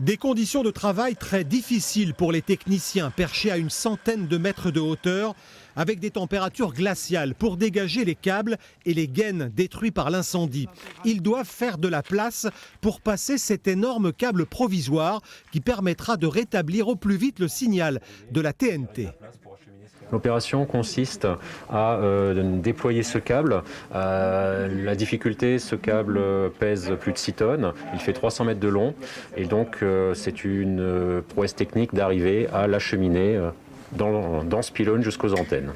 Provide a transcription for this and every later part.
Des conditions de travail très difficiles pour les techniciens perchés à une centaine de mètres de hauteur avec des températures glaciales pour dégager les câbles et les gaines détruits par l'incendie. Ils doivent faire de la place pour passer cet énorme câble provisoire qui permettra de rétablir au plus vite le signal de la TNT. L'opération consiste à déployer ce câble. La difficulté, ce câble pèse plus de 6 tonnes, il fait 300 mètres de long et donc c'est une prouesse technique d'arriver à l'acheminer dans ce pylône jusqu'aux antennes.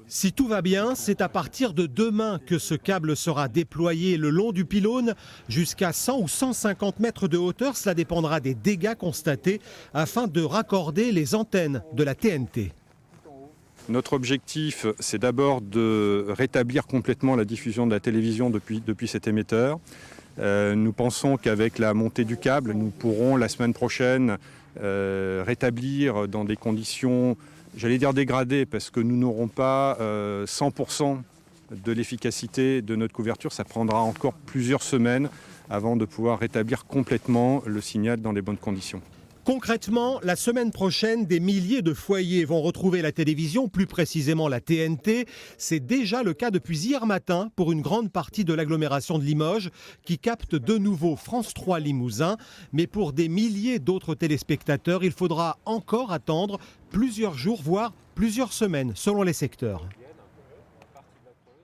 Si tout va bien, c'est à partir de demain que ce câble sera déployé le long du pylône jusqu'à 100 ou 150 mètres de hauteur. Cela dépendra des dégâts constatés afin de raccorder les antennes de la TNT. Notre objectif, c'est d'abord de rétablir complètement la diffusion de la télévision depuis cet émetteur. Nous pensons qu'avec la montée du câble, nous pourrons la semaine prochaine rétablir dans des conditions, j'allais dire dégradées, parce que nous n'aurons pas 100% de l'efficacité de notre couverture. Ça prendra encore plusieurs semaines avant de pouvoir rétablir complètement le signal dans les bonnes conditions. Concrètement, la semaine prochaine, des milliers de foyers vont retrouver la télévision, plus précisément la TNT. C'est déjà le cas depuis hier matin pour une grande partie de l'agglomération de Limoges qui capte de nouveau France 3 Limousin. Mais pour des milliers d'autres téléspectateurs, il faudra encore attendre plusieurs jours, voire plusieurs semaines, selon les secteurs.